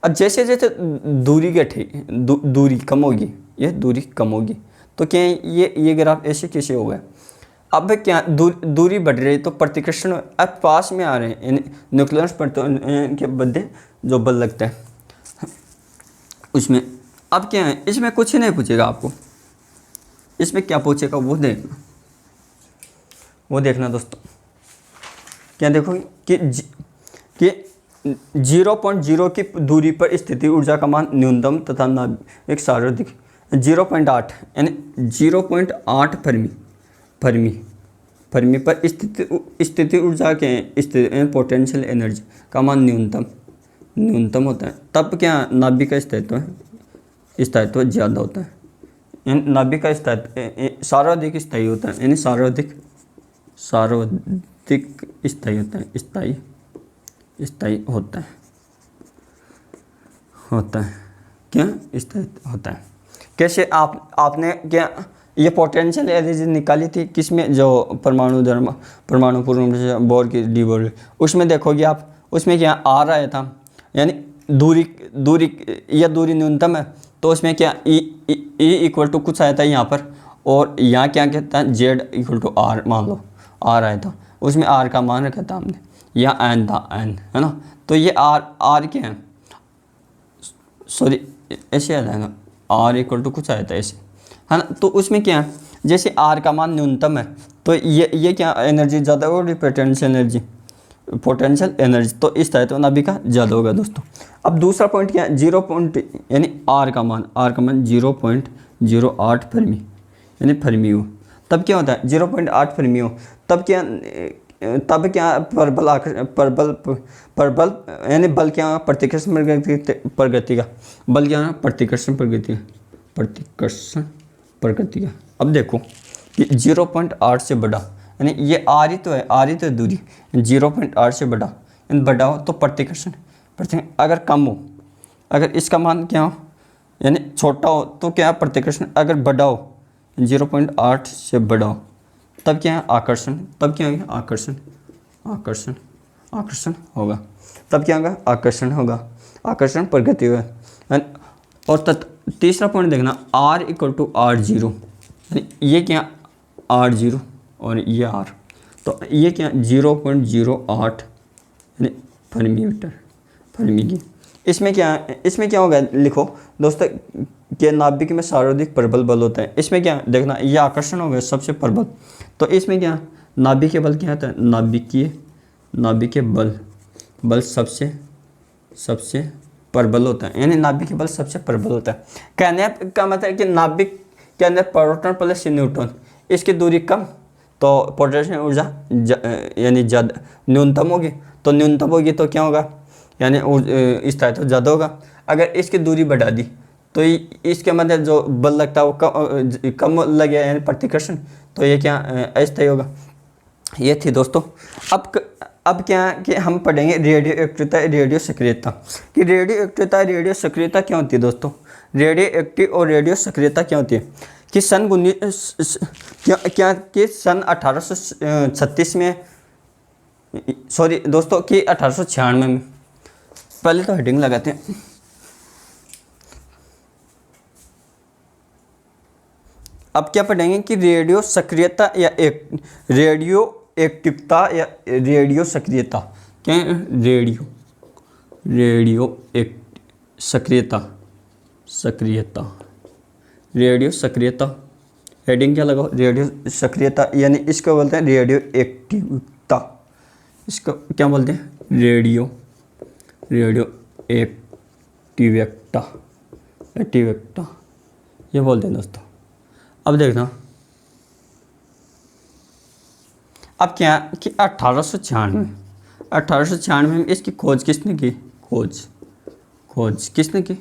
अब जैसे जैसे दूरी घटे, दूरी कम होगी, ये दूरी कम होगी तो क्या ये ग्राफ ऐसे कैसे हो गए। अब क्या दूरी बढ़ रही है तो प्रतिकर्षण अब पास में आ रहे हैं, यानी न्यूक्लियस प्रोटॉन के मध्य जो बल लगता है उसमें। अब क्या है, इसमें कुछ ही नहीं पूछेगा आपको, इसमें क्या पूछेगा वो देखना दोस्तों। क्या देखोगे कि 0.0 की दूरी पर स्थिति ऊर्जा का मान न्यूनतम तथा नाभिक सार्वधिक 0.8 यानी 0.8 फर्मी पर स्थिति ऊर्जा के पोटेंशियल एनर्जी का मान न्यूनतम होता है। तब क्या नाभिक का स्थायित्व ज़्यादा होता है, यानी नाभिक का स्थायित्व सार्वधिक स्थायी होता है, यानी सार्वधिक स्थायी होता है, स्थायी होता है क्या स्थायी होता है। कैसे आपने क्या ये पोटेंशियल एनर्जी निकाली थी किसमें, जो परमाणु पूर्ण बोर की डी बोर, उसमें देखोगे आप, उसमें क्या आ रहा था, यानी दूरी न्यूनतम है तो उसमें क्या ई इक्वल टू कुछ आया था यहाँ पर, और यहाँ क्या कहता है जेड इक्वल टू आर, मान लो आर आया था, उसमें आर का मान रखा था हमने, यहाँ एन था, एन है ना, तो ये आर क्या है, सॉरी ऐसे आ जाएगा, आर इक्वल टू कुछ आया था ऐसे है ना, तो उसमें क्या है जैसे आर का मान न्यूनतम है तो ये क्या एनर्जी ज़्यादा होगी, पोटेंशियल एनर्जी तो इस तरह तो नाभिक का ज़्यादा होगा दोस्तों। अब दूसरा पॉइंट क्या है, 0 पॉइंट यानी आर का मान 0.08 फर्मी यानी फर्मी हो, तब क्या होता है 0.8 फर्मी हो, तब क्या परबल यानी बल क्या प्रतिकर्षण प्रगति का बल क्या प्रतिकर्षण प्रगति का। अब देखो कि 0.8 से बड़ा यानी ये आर ही तो है दूरी, 0.8 से बड़ा हो तो प्रतिकर्षण अगर कम हो, अगर इसका मान क्या हो यानी छोटा हो तो क्या प्रतिकर्षण, अगर बड़ा हो 0.8 से बड़ा हो तब क्या है आकर्षण, तब क्या होगा आकर्षण होगा, तब क्या होगा आकर्षण प्रगति होगा। और तीसरा पॉइंट देखना R इक्वल टू R0, यानी ये क्या R0 और ये R, तो ये क्या 0.08 यानी फर्मी की। इसमें क्या होगा लिखो दोस्तों कि नाभिक में सर्वाधिक प्रबल बल होता है, इसमें क्या देखना ये आकर्षण हो गया सबसे प्रबल, तो इसमें क्या नाभिकीय बल क्या होता है, नाभिकीय बल सबसे प्रबल होता है, यानी नाभिकीय बल सबसे प्रबल होता है। कहने का मतलब है कि नाभिक के अंदर प्रोटॉन प्लस न्यूट्रॉन, इसकी दूरी कम तो पोटेंशियल ऊर्जा यानी ज़्यादा न्यूनतम होगी तो क्या होगा यानी स्थायित्व ज़्यादा होगा। अगर इसकी दूरी बढ़ा दी तो इसके मतलब जो बल लगता है वो कम लगे यानी प्रतिकर्षण, तो ये क्या अस्थायी होगा। ये थी दोस्तों। अब क्या कि हम पढ़ेंगे रेडियो एक्टिवता रेडियो सक्रियता कि रेडियो एक्टिवता रेडियो सक्रियता क्या होती है दोस्तों। रेडियो एक्टिव और रेडियो सक्रियता क्या होती है कि सन 1836 में, सॉरी दोस्तों कि 1896 में, पहले तो हेडिंग लगाते हैं। अब क्या पढ़ेंगे कि रेडियो सक्रियता या रेडियो एक्टिवता या रेडियो सक्रियता क्या है, रेडियो सक्रियता रेडियो सक्रियता, हेडिंग क्या लगाओ, रेडियो सक्रियता, यानी इसको बोलते हैं रेडियो एक्टिवता। इसको क्या बोलते हैं, रेडियो एक्टिवता, एक्टिवता ये बोलते हैं दोस्तों। अब देखना, अब क्या कि 1896 में इसकी खोज किसने की, खोज किसने की,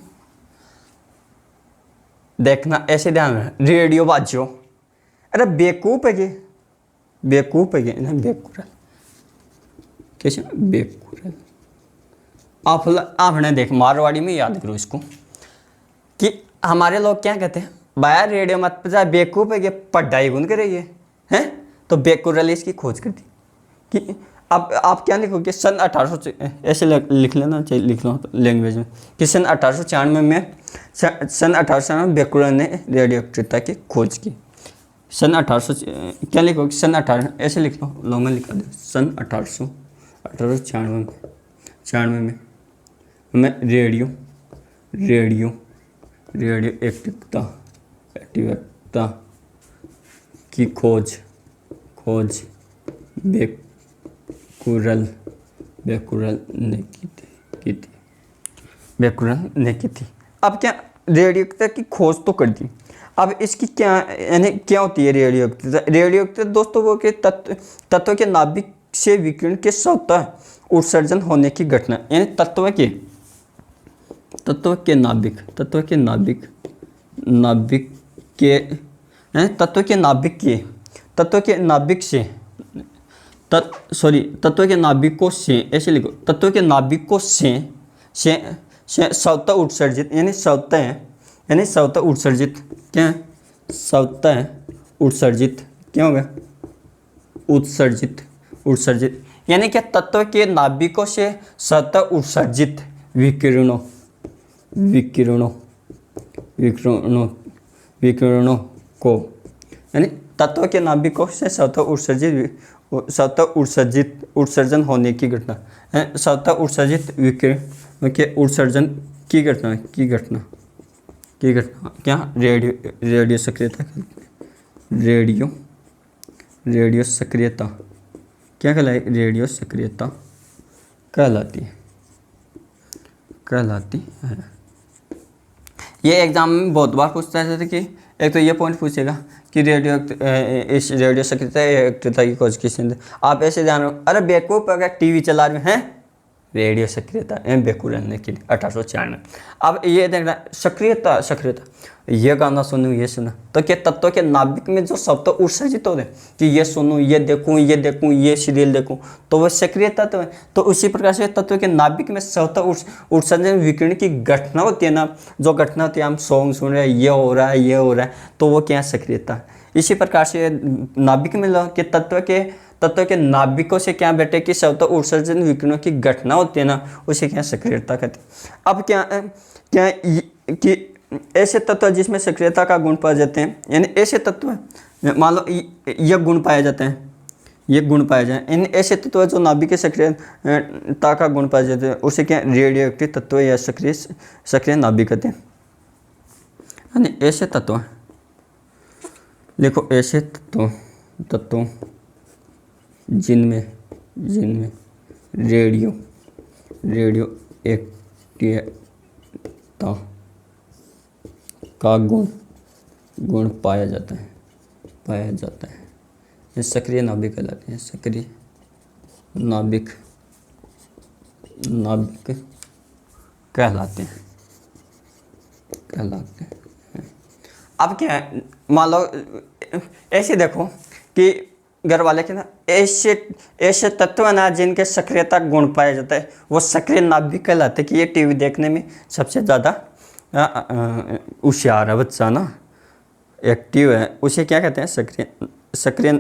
देखना ऐसे ध्यान में, रेडियो बाजियो, अरे बेवकूफ है ये, ना बेकुरल, कैसे बेकुरल। आपने देख मारवाड़ी में याद करो इसको, कि हमारे लोग क्या कहते हैं, भाई रेडियो मत बजा, बेवकूफ है ये, पढ़ाई गुन करेगी हैं, तो बेकुरल इसकी खोज कर दी। कि अब आप क्या लिखोगे, सन 1800 ऐसे लिख लेना चाहिए, लिख लो लैंग्वेज में, कि सन 1896 में बेकुरल ने रेडियो एक्टिवता की खोज की। सन 1800 क्या लिखोगे, सन 18 ऐसे लिख लो, लॉन्ग में लिखा दो, सन 1896 में रेडियो एक्टिवता की खोज बेकुरल ने की थी। अब क्या, रेडियो एक्टिवता की खोज तो कर दी, अब इसकी क्या यानी क्या होती है रेडियो एक्टिवता। रेडियो एक्टिवता दोस्तों वो के तत्व के नाभिक से विकिरण के स्वतः उत्सर्जन होने की घटना, यानी तत्व के नाभिक से ऐसे लिखो, तत्व के नाभिकों से स्वतः उत्सर्जित, यानी स्वतः उत्सर्जित क्या है, स्वतः उत्सर्जित क्या होगा, उत्सर्जित यानी क्या, तत्व के नाभिकों से स्वतः उत्सर्जित विकिरणों को, यानी तत्व के नाभिकों से स्वतः उत्सर्जन होने की घटना है, स्वतः उत्सर्जित विकिरण के उत्सर्जन की घटना क्या, रेडियो सक्रियता, रेडियो सक्रियता क्या कहलाए, रेडियो सक्रियता कहलाती है। ये एग्जाम में बहुत बार पूछता है, जैसे कि एक तो ये पॉइंट पूछेगा कि इस रेडियो सक्रियता की खोज किसने दी। आप ऐसे जानो, अरे बेवकूफ अगर टीवी चला रहे हैं, रेडियो सक्रियता बेकुरल ने की 1896। अब ये देखना, सक्रियता ये गाना सुनूं, ये सुना, तो क्या तत्व के नाभिक में जो शब्द उत्सर्जित हो रहे कि ये सुनूं, ये देखूं, ये सीरियल देखूं, तो वह सक्रियता तो है। तो उसी प्रकार से तत्व के नाभिक में स्वतः उत्सर्जन विकिरण की घटना होती है ना, जो घटना होती है, हम सॉन्ग सुन रहे हैं, ये हो रहा है, तो वो क्या सक्रियता है। इसी प्रकार से नाभिक में कि तत्व के नाभिकों से क्या बेटे कि स्वतः उत्सर्जन विकिरणों की घटना होती है ना, उसे क्या सक्रियता कहते हैं। अब क्या कि ऐसे तत्व जिसमें सक्रियता का गुण पाए जाते हैं, यानी ऐसे तत्व मान लो ये गुण पाए जाते हैं, ये गुण पाए जाए, इन ऐसे तत्व जो नाभिक के सक्रियता का गुण पाए जाते हैं, उसे क्या रेडियो एक्टिव तत्व या सक्रिय नाभिक कहते हैं। यानी ऐसे तत्व देखो, ऐसे तत्व जिनमें रेडियो एक्टिवता का गुण पाया जाता है, ये सक्रिय नाभिक कहलाते हैं, सक्रिय नाभिक कहलाते हैं। अब क्या है, मान लो ऐसे देखो कि घर वाले के ना ऐसे तत्व ना जिनके सक्रियता गुण पाया जाता है, वो सक्रिय नाभिक कहलाते हैं। कि ये टीवी देखने में सबसे ज़्यादा होशियार है बच्चा ना, एक्टिव है, उसे क्या कहते हैं, सक्रिय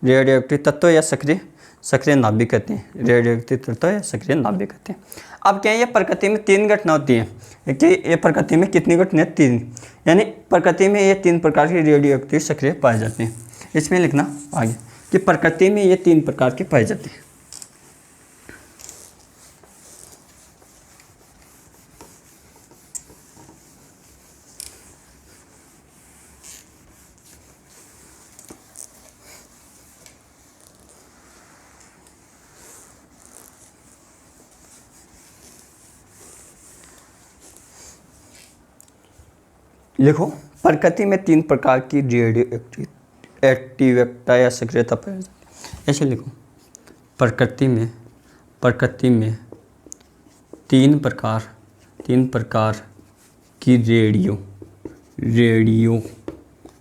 रेडियो एक्टिव तत्व या सक्रिय नाभिक कहते हैं, रेडियो एक्टिव तत्व या सक्रिय नाभिक कहते हैं। अब क्या है, ये प्रकृति में 3 घटना होती है कि ये प्रकृति में कितनी घटना, 3, यानी प्रकृति में ये 3 प्रकार की रेडियो एक्टिव सक्रिय पाए जाते हैं। इसमें लिखना आगे कि प्रकृति में ये 3 प्रकार के पाए जाते हैं। लिखो, प्रकृति में 3 प्रकार की रेडियो एक्टिविटी या सक्रियता पाई जाती है। ऐसे लिखो, प्रकृति में 3 प्रकार की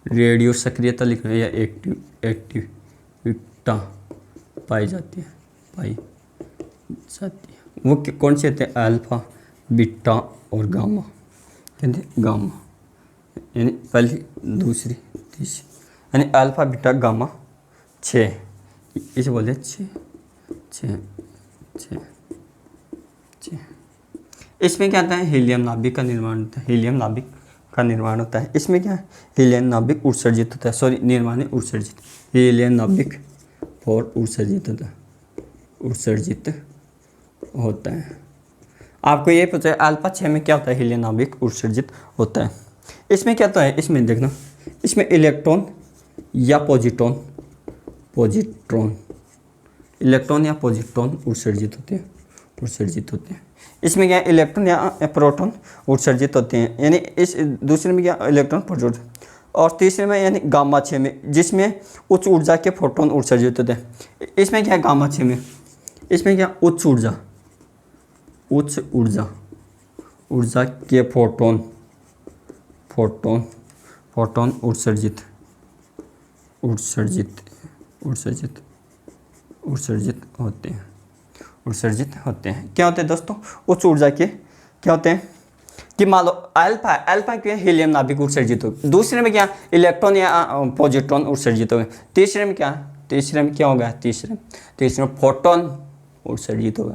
रेडियो सक्रियता लिखना या एक्टिविटा पाई जाती है। वो कौन से होते हैं? अल्फा, बीटा और गामा। कहते गामा, यानी पहली, दूसरी, तीसरी, यानी अल्फा, बीटा, गामा 6, इसे बोलते हैं 6। इसमें क्या आता है? हीलियम नाभिक का निर्माण होता है। इसमें क्या है? हीलियम नाभिक उत्सर्जित होता है, सॉरी निर्माण है उत्सर्जित, हीलियम नाभिक और उत्सर्जित होता है। आपको ये पता है अल्फा 6 में क्या होता है? हीलियम नाभिक उत्सर्जित होता है। इसमें क्या होता है? इसमें देखना, इसमें इलेक्ट्रॉन या पॉजिट्रॉन उत्सर्जित होते हैं। इसमें क्या है? इलेक्ट्रॉन या प्रोटॉन उत्सर्जित होते हैं, यानी इस दूसरे में क्या? Electron, proton. और तीसरे में यानी गामा 6 में, जिसमें उच्च ऊर्जा के फोटोन उत्सर्जित होते हैं। इसमें क्या है? गामा 6 में, इसमें क्या? उच्च ऊर्जा के फोटोन उत्सर्जित होते हैं। क्या होते हैं दोस्तों? उच्च ऊर्जा के क्या होते हैं कि मान लो अल्फा के हीलियम नाभिक उत्सर्जित हो, दूसरे में क्या? इलेक्ट्रॉन या पॉजिट्रॉन उत्सर्जित हो गए। तीसरे में क्या होगा? तीसरे में फोटोन उत्सर्जित हो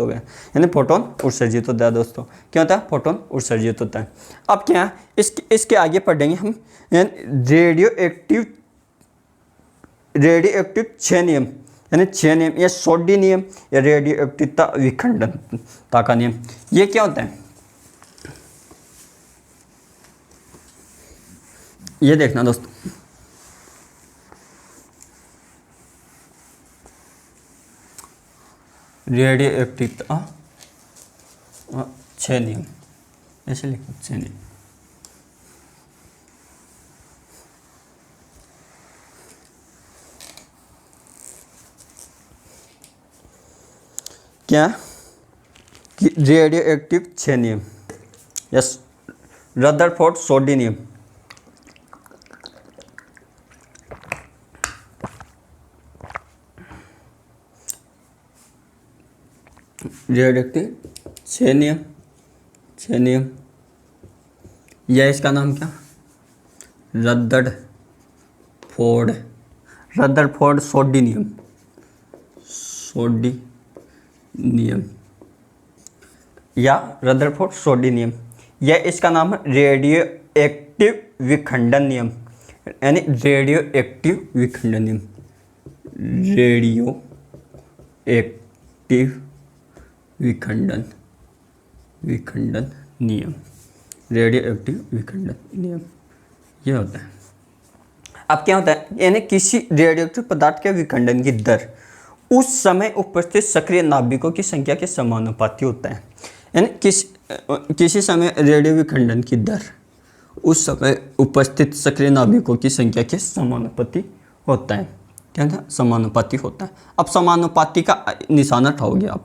गया, यानी फोटोन उत्सर्जित होता है दोस्तों। क्या होता है? फोटोन उत्सर्जित होता है। अब क्या है? इसके आगे पढ़ेंगे हम रेडियो एक्टिव 6 नियम, यानी 6 नियम, या सोडी नियम या रेडियो एक्टिवता विखंडनता का नियम। ये क्या होता है? ये देखना दोस्तों, रेडियो एक्टिवता 6 नियम, ऐसे लिखो 6 नियम। क्या कि रेडियो एक्टिव 6 नियम, यस, रदरफोर्ड सोडी नियम। रेडियो एक्टिव 6 नियम, या इसका नाम क्या? रदरफोर्ड सोडी नियम या रदरफोर्ड सोडी नियम, या इसका नाम है रेडियो एक्टिव विखंडन नियम, यानी रेडियो एक्टिव विखंडन नियम। रेडियो एक्टिव विखंडन नियम, रेडियो एक्टिव विखंडन नियम, ये होता है। अब क्या होता है? यानी किसी रेडियो एक्टिव पदार्थ के विखंडन की दर उस समय उपस्थित सक्रिय नाभिकों की संख्या के समानुपाती होता है। यानी किसी समय रेडियो विखंडन की दर उस समय उपस्थित सक्रिय नाभिकों की संख्या के समानुपाती होता है। क्या था? समानुपाती होता है। अब समानुपाती का निशाना उठाओगे आप,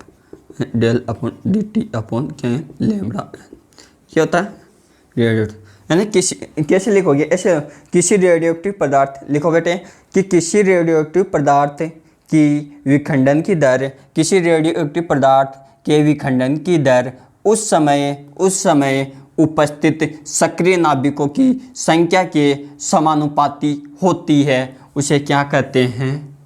del upon D T upon क्या है? लैम्बडा। क्या होता है? रेडियो, यानी कैसे लिखोगे? ऐसे किसी रेडियोएक्टिव पदार्थ लिखो बेटे कि किसी रेडियोएक्टिव पदार्थ की विखंडन की दर, किसी रेडियोएक्टिव पदार्थ के विखंडन की दर उस समय उपस्थित सक्रिय नाभिकों की संख्या के समानुपाती होती है। उसे क्या कहते हैं?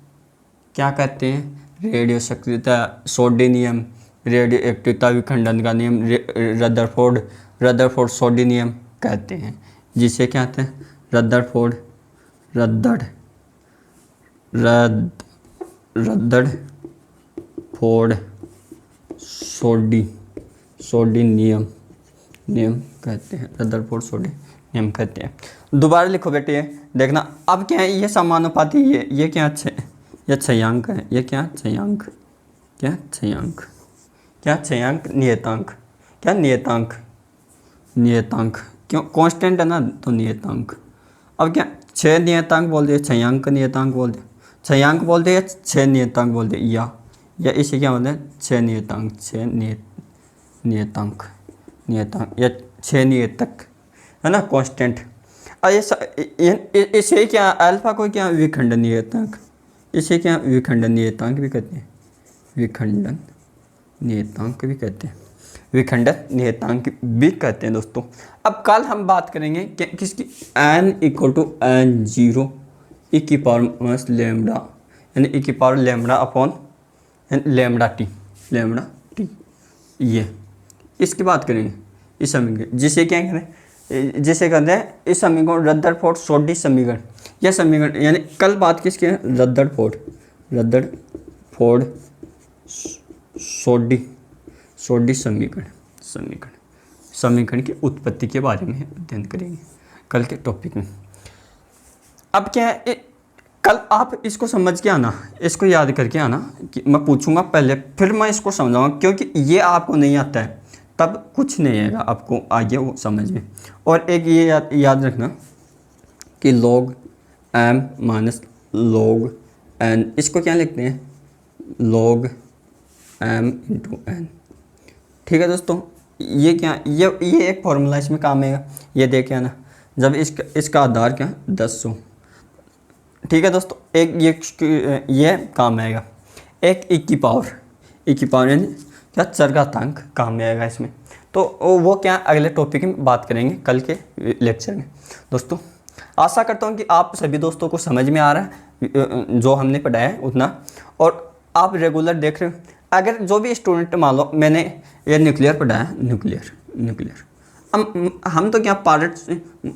रेडियो सक्रियता सोडी नियम, रेडियो एक्टिवता विखंडन का नियम रदरफोर्ड सोडी नियम कहते हैं, जिसे क्या कहते हैं? रदरफोर्ड सोडी नियम कहते हैं, रदरफोर्ड सोडी नियम कहते हैं। दोबारा लिखो बेटे, देखना अब क्या है? ये समानुपाती, ये क्या है? ये क्षयांक है। ये क्या? क्षयांक। क्या? क्षयांक। क्या? क्षयांक, नियतांक। क्या? नियतांक। क्यों, कांस्टेंट है ना तो नियतांक। अब क्या 6 नियतांक बोल दिए, 6 अंक नियतांक बोल दिए, 6 अंक बोल दिए, 6 नियतांक बोल दिए, या इसे क्या बोलते हैं 6 नियतांक, 6 नियतांक या 6 नियतक है ना कांस्टेंट। अब इसे क्या अल्फा को क्या विखंडन नियतांक, इसे क्या विखंडन नियतांक भी कहते हैं, विखंडन नियतांक भी कहते हैं, विखंडन नियतांक भी कहते हैं दोस्तों। अब कल हम बात करेंगे कि किसकी, n = n0 e की पावर माइनस लैम्डा, यानी e की power lambda upon lambda T, ये इसकी बात करेंगे इस समीकरण, जिसे क्या करें, जिसे कहते हैं इस समीकरण रदरफोर्ड सोडी समीकरण, यह समीकरण यानी कल बात किसकी है, रदरफोर्ड सोडी समीकरण की उत्पत्ति के बारे में अध्ययन करेंगे कल के टॉपिक में। अब क्या है, कल आप इसको समझ के आना, इसको याद करके आना कि मैं पूछूंगा पहले, फिर मैं इसको समझाऊंगा, क्योंकि ये आपको नहीं आता है तब कुछ नहीं आएगा आपको आगे वो समझ में। और एक ये याद रखना कि log m minus log n, इसको क्या लिखते हैं, log m इंटू n। ठीक है दोस्तों, ये क्या, ये एक फॉर्मूला इसमें काम आएगा, ये देखे आना, जब इसका आधार क्या 1000। ठीक है दोस्तों, एक ये काम आएगा, एक e की पावर यानी क्या चरघातांक काम में आएगा इसमें। तो वो क्या अगले टॉपिक में बात करेंगे कल के लेक्चर में। दोस्तों आशा करता हूँ कि आप सभी दोस्तों को समझ में आ रहा है जो हमने पढ़ाया है उतना, और आप रेगुलर देख रहे हो। अगर जो भी स्टूडेंट, मान लो मैंने ये न्यूक्लियर पढ़ाया है, न्यूक्लियर हम तो क्या पार्ट,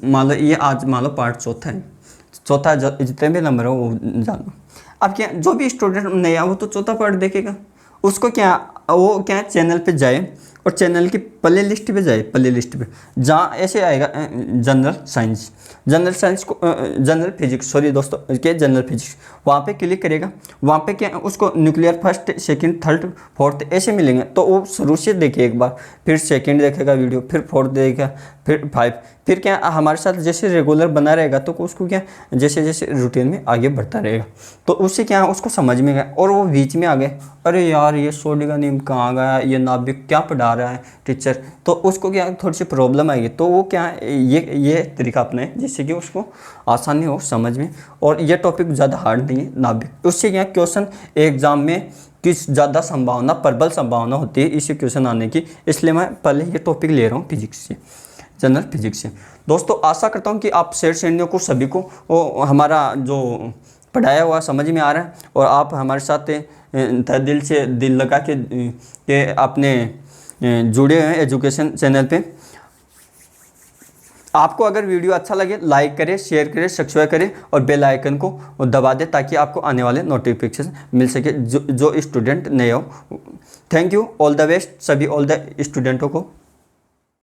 मान लो ये आज मान लो पार्ट चौथा जितने भी नंबर हो वो जानो। अब क्या जो भी स्टूडेंट नहीं आया वो तो चौथा पार्ट देखेगा, उसको क्या वो क्या चैनल पे जाए और चैनल की प्ले लिस्ट पे जाए, प्ले लिस्ट पे जहाँ ऐसे आएगा जनरल साइंस को जनरल फिजिक्स, सॉरी दोस्तों के जनरल फिजिक्स, वहाँ पे क्लिक करेगा, वहाँ पे क्या उसको nuclear first second third fourth ऐसे मिलेंगे। तो वो शुरू से देखिए एक बार, फिर सेकंड देखेगा वीडियो, फिर फोर्थ देखेगा, फिर 5, फिर क्या हमारे साथ जैसे रेगुलर बना रहेगा तो उसको क्या जैसे जैसे रूटीन में आगे बढ़ता रहेगा, तो उससे क्या उसको समझ में गया। और वो बीच में आ गए, अरे यार ये सोडी का नियम कहाँ गया, ये नाभिक क्या पढ़ा रहा है टीचर, तो उसको क्या थोड़ी सी प्रॉब्लम आएगी। तो वो क्या ये तरीका अपनाए जिससे कि उसको आसानी हो समझ में, और ये टॉपिक ज़्यादा हार्ड नहीं है नाभिक। उससे क्या क्वेश्चन एग्जाम में किस ज़्यादा संभावना, प्रबल संभावना होती है इसी क्वेश्चन आने की, इसलिए मैं पहले ये टॉपिक ले रहा हूँ फिजिक्स से, जनरल फिजिक्स से। दोस्तों आशा करता हूँ कि आप शेर श्रेणियों को सभी को हमारा जो पढ़ाया हुआ समझ में आ रहा है, और आप हमारे साथ दिल से दिल लगा के अपने जुड़े हैं एजुकेशन चैनल पे। आपको अगर वीडियो अच्छा लगे लाइक करें, शेयर करें, सब्सक्राइब करें और बेल आइकन को दबा दें ताकि आपको आने वाले नोटिफिकेशन मिल सके जो स्टूडेंट नए हो। Thank you, all the best सभी ऑल द स्टूडेंटों को।